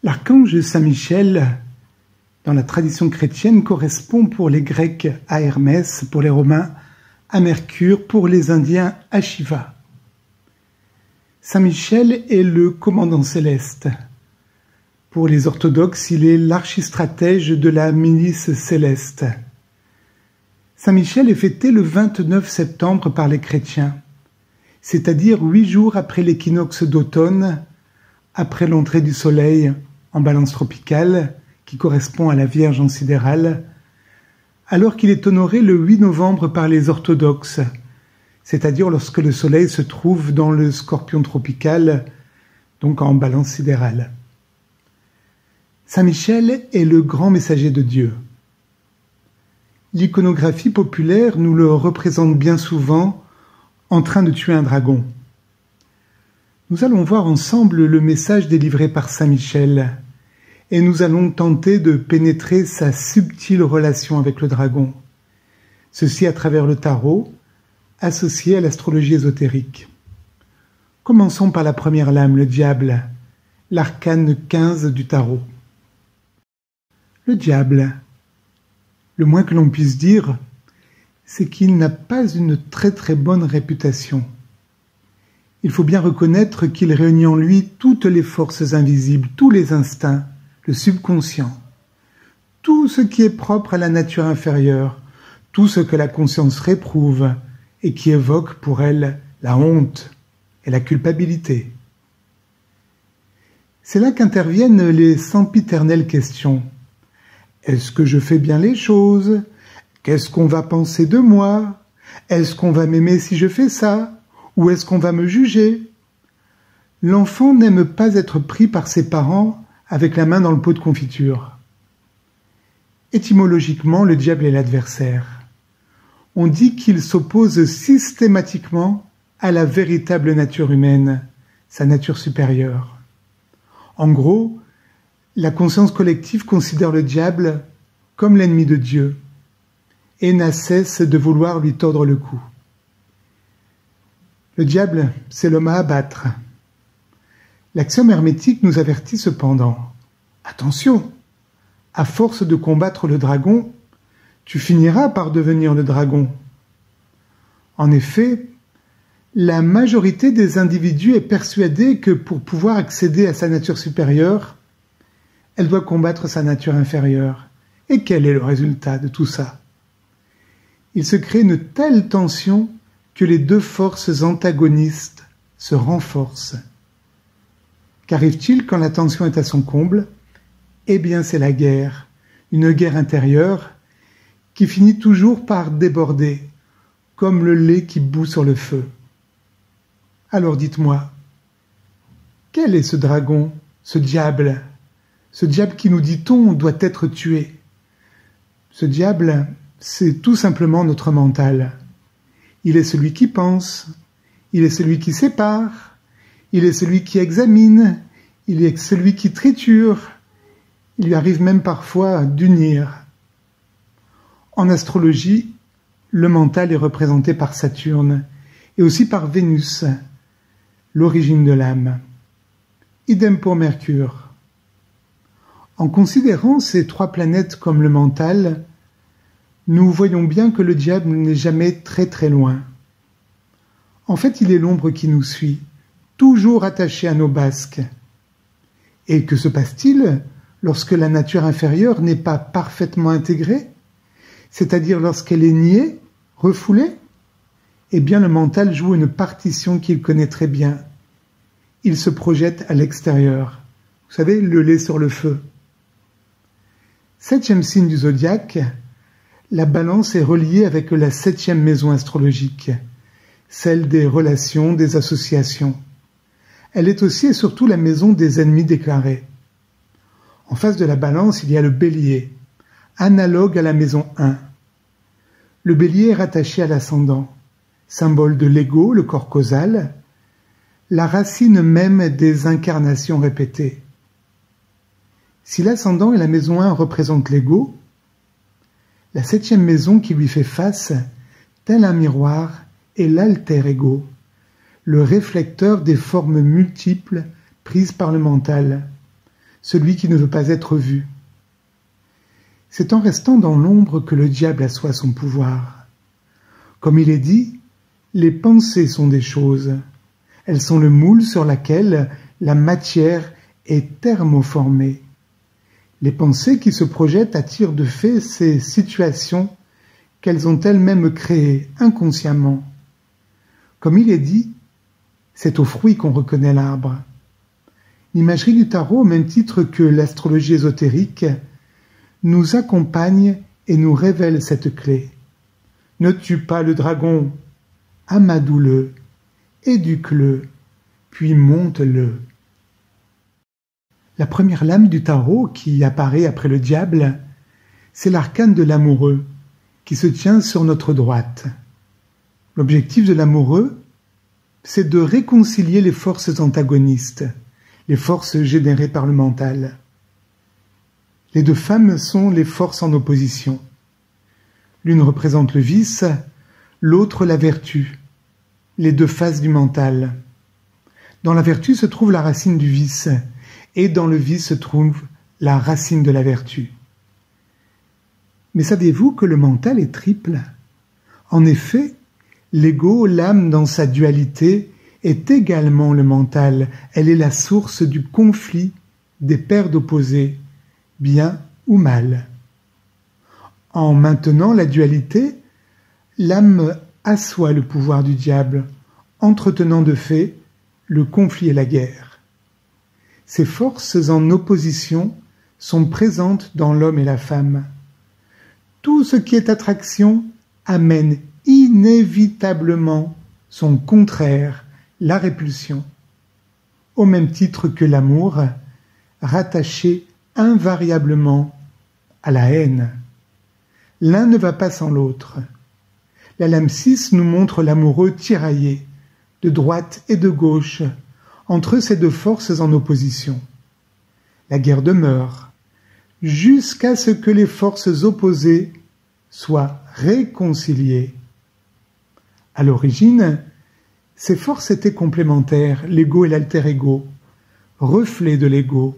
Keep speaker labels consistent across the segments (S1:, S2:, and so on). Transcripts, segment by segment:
S1: L'archange Saint Michel, dans la tradition chrétienne, correspond pour les Grecs à Hermès, pour les Romains à Mercure, pour les Indiens à Shiva. Saint Michel est le commandant céleste. Pour les orthodoxes, il est l'archistratège de la milice céleste. Saint Michel est fêté le 29 septembre par les chrétiens, c'est-à-dire 8 jours après l'équinoxe d'automne, après l'entrée du soleil en balance tropicale, qui correspond à la Vierge en sidéral, alors qu'il est honoré le 8 novembre par les orthodoxes, c'est-à-dire lorsque le soleil se trouve dans le scorpion tropical, donc en balance sidérale. Saint Michel est le grand messager de Dieu. L'iconographie populaire nous le représente bien souvent en train de tuer un dragon. Nous allons voir ensemble le message délivré par Saint Michel, et nous allons tenter de pénétrer sa subtile relation avec le dragon, ceci à travers le tarot, associé à l'astrologie ésotérique. Commençons par la première lame, le diable, l'arcane 15 du tarot. Le diable, le moins que l'on puisse dire, c'est qu'il n'a pas une très très bonne réputation. Il faut bien reconnaître qu'il réunit en lui toutes les forces invisibles, tous les instincts, le subconscient, tout ce qui est propre à la nature inférieure, tout ce que la conscience réprouve et qui évoque pour elle la honte et la culpabilité. C'est là qu'interviennent les sempiternelles questions. Est-ce que je fais bien les choses? Qu'est-ce qu'on va penser de moi? Est-ce qu'on va m'aimer si je fais ça? Ou est-ce qu'on va me juger? L'enfant n'aime pas être pris par ses parents avec la main dans le pot de confiture. Étymologiquement, le diable est l'adversaire. On dit qu'il s'oppose systématiquement à la véritable nature humaine, sa nature supérieure. En gros, la conscience collective considère le diable comme l'ennemi de Dieu et n'a cesse de vouloir lui tordre le cou. Le diable, c'est l'homme à abattre. L'axiome hermétique nous avertit cependant. Attention, à force de combattre le dragon, tu finiras par devenir le dragon. En effet, la majorité des individus est persuadée que pour pouvoir accéder à sa nature supérieure, elle doit combattre sa nature inférieure. Et quel est le résultat de tout ça? Il se crée une telle tension que les deux forces antagonistes se renforcent. Qu'arrive-t-il quand la tension est à son comble? Eh bien, c'est la guerre, une guerre intérieure qui finit toujours par déborder, comme le lait qui bout sur le feu. Alors dites-moi, quel est ce dragon, ce diable qui, nous dit-on, doit être tué? Ce diable, c'est tout simplement notre mental. Il est celui qui pense, il est celui qui sépare, il est celui qui examine, il est celui qui triture, il lui arrive même parfois d'unir. En astrologie, le mental est représenté par Saturne et aussi par Vénus, l'origine de l'âme. Idem pour Mercure. En considérant ces trois planètes comme le mental, nous voyons bien que le diable n'est jamais très très loin. En fait, il est l'ombre qui nous suit, toujours attaché à nos basques. Et que se passe-t-il lorsque la nature inférieure n'est pas parfaitement intégrée, c'est-à-dire lorsqu'elle est niée, refoulée? Eh bien, le mental joue une partition qu'il connaît très bien. Il se projette à l'extérieur. Vous savez, le lait sur le feu. 7e signe du zodiaque, la balance est reliée avec la 7e maison astrologique, celle des relations, des associations. Elle est aussi et surtout la maison des ennemis déclarés. En face de la balance, il y a le bélier, analogue à la maison 1. Le bélier est rattaché à l'ascendant, symbole de l'ego, le corps causal, la racine même des incarnations répétées. Si l'ascendant et la maison 1 représentent l'ego, la 7e maison qui lui fait face, tel un miroir, est l'alter ego, le réflecteur des formes multiples prises par le mental, celui qui ne veut pas être vu. C'est en restant dans l'ombre que le diable assoit son pouvoir. Comme il est dit, les pensées sont des choses. Elles sont le moule sur laquelle la matière est thermoformée. Les pensées qui se projettent attirent de fait ces situations qu'elles ont elles-mêmes créées inconsciemment. Comme il est dit, c'est aux fruits qu'on reconnaît l'arbre. L'imagerie du tarot, au même titre que l'astrologie ésotérique, nous accompagne et nous révèle cette clé. Ne tue pas le dragon, amadoue-le, éduque-le, puis monte-le. La première lame du tarot qui apparaît après le diable, c'est l'arcane de l'amoureux qui se tient sur notre droite. L'objectif de l'amoureux, c'est de réconcilier les forces antagonistes, les forces générées par le mental. Les deux femmes sont les forces en opposition. L'une représente le vice, l'autre la vertu, les deux faces du mental. Dans la vertu se trouve la racine du vice, et dans le vice se trouve la racine de la vertu. Mais saviez-vous que le mental est triple? En effet, l'ego, l'âme dans sa dualité, est également le mental. Elle est la source du conflit des paires d'opposés, bien ou mal. En maintenant la dualité, l'âme assoit le pouvoir du diable, entretenant de fait le conflit et la guerre. Ces forces en opposition sont présentes dans l'homme et la femme. Tout ce qui est attraction amène inévitablement son contraire, la répulsion, au même titre que l'amour, rattaché invariablement à la haine. L'un ne va pas sans l'autre. La lame 6 nous montre l'amoureux tiraillé, de droite et de gauche, entre ces deux forces en opposition. La guerre demeure, jusqu'à ce que les forces opposées soient réconciliées. À l'origine, ces forces étaient complémentaires, l'ego et l'alter-ego, reflets de l'ego,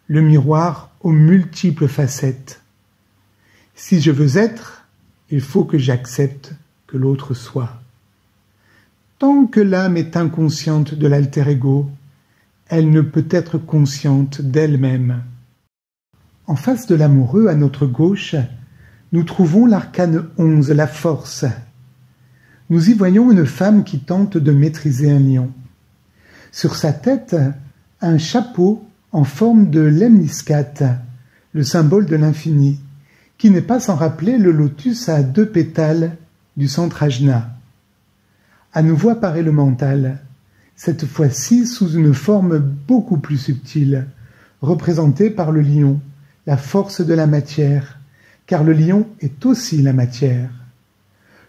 S1: le miroir aux multiples facettes. Si je veux être, il faut que j'accepte que l'autre soit. Tant que l'âme est inconsciente de l'alter-ego, elle ne peut être consciente d'elle-même. En face de l'amoureux, à notre gauche, nous trouvons l'arcane 11, la force. Nous y voyons une femme qui tente de maîtriser un lion. Sur sa tête, un chapeau en forme de lemniscate, le symbole de l'infini, qui n'est pas sans rappeler le lotus à 2 pétales du centre ajna. À nouveau apparaît le mental, cette fois-ci sous une forme beaucoup plus subtile, représentée par le lion, la force de la matière, car le lion est aussi la matière.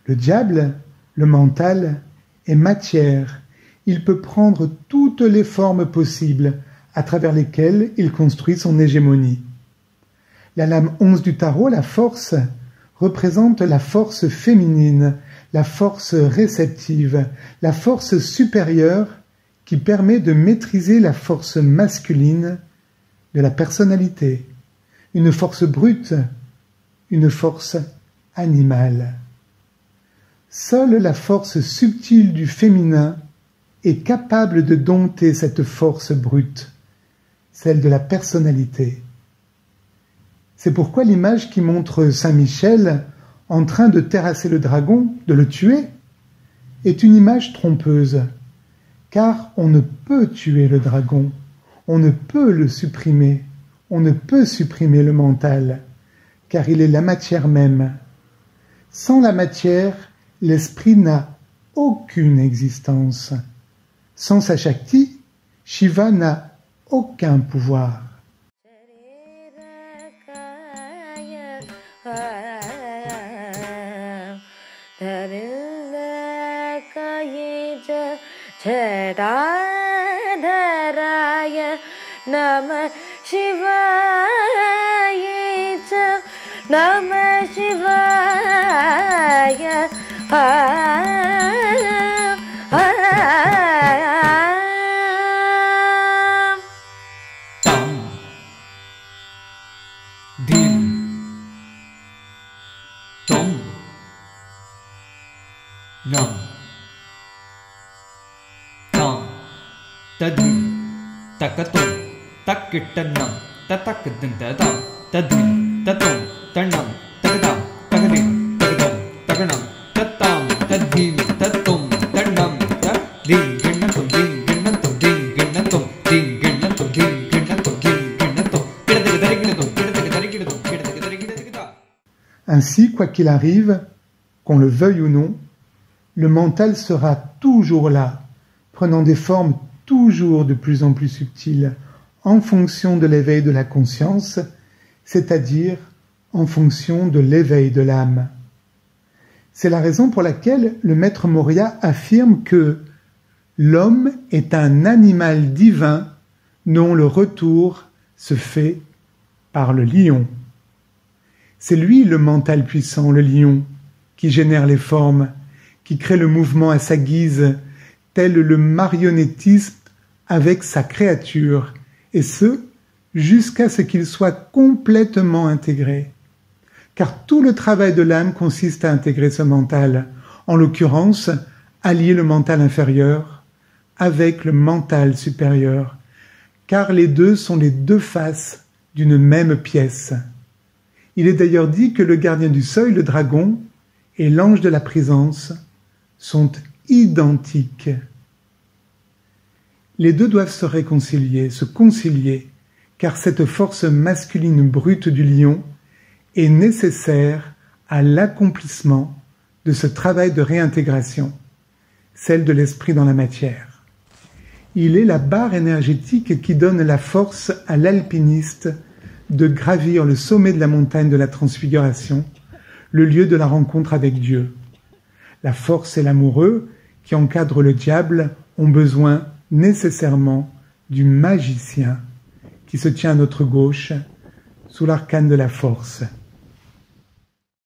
S1: Le diable, le mental, est matière. Il peut prendre toutes les formes possibles à travers lesquelles il construit son hégémonie. La lame 11 du tarot, la force, représente la force féminine, la force réceptive, la force supérieure qui permet de maîtriser la force masculine de la personnalité, une force brute, une force animale. Seule la force subtile du féminin est capable de dompter cette force brute, celle de la personnalité. C'est pourquoi l'image qui montre Saint Michel en train de terrasser le dragon, de le tuer, est une image trompeuse, car on ne peut tuer le dragon, on ne peut le supprimer, on ne peut supprimer le mental, car il est la matière même. Sans la matière, l'esprit n'a aucune existence. Sans sa Shakti, Shiva n'a aucun pouvoir.
S2: Namah Shivaya, Namah Shivaya.
S3: tom, nam, tam, tadhi, takatum, takittanam, tatakadin tadam, tadhi, tatum, tanam, takadam, takadim, takadam, takanam, tatam, tadhim, tatum, tanam, tadhim, ginnatum, dim, ginnatum, dim, ginnatum, dim, ginnatum, dim, ginnatum, dim, ginnatum, kidadigidarigidatum, kidadigidarigidatum, kidadigidarigidatum.
S1: Ainsi, quoi qu'il arrive, qu'on le veuille ou non, le mental sera toujours là, prenant des formes toujours de plus en plus subtiles, en fonction de l'éveil de la conscience, c'est-à-dire en fonction de l'éveil de l'âme. C'est la raison pour laquelle le maître Morya affirme que l'homme est un animal divin dont le retour se fait par le lion. C'est lui le mental puissant, le lion, qui génère les formes, qui crée le mouvement à sa guise, tel le marionnettisme avec sa créature, et ce, jusqu'à ce qu'il soit complètement intégré. Car tout le travail de l'âme consiste à intégrer ce mental, en l'occurrence, allier le mental inférieur avec le mental supérieur, car les deux sont les deux faces d'une même pièce. Il est d'ailleurs dit que le gardien du seuil, le dragon, et l'ange de la présence sont identiques. Les deux doivent se réconcilier, se concilier, car cette force masculine brute du lion est nécessaire à l'accomplissement de ce travail de réintégration, celle de l'esprit dans la matière. Il est la barre énergétique qui donne la force à l'alpiniste de gravir le sommet de la montagne de la transfiguration, le lieu de la rencontre avec Dieu. La force et l'amoureux qui encadrent le diable ont besoin nécessairement du magicien qui se tient à notre gauche sous l'arcane de la force.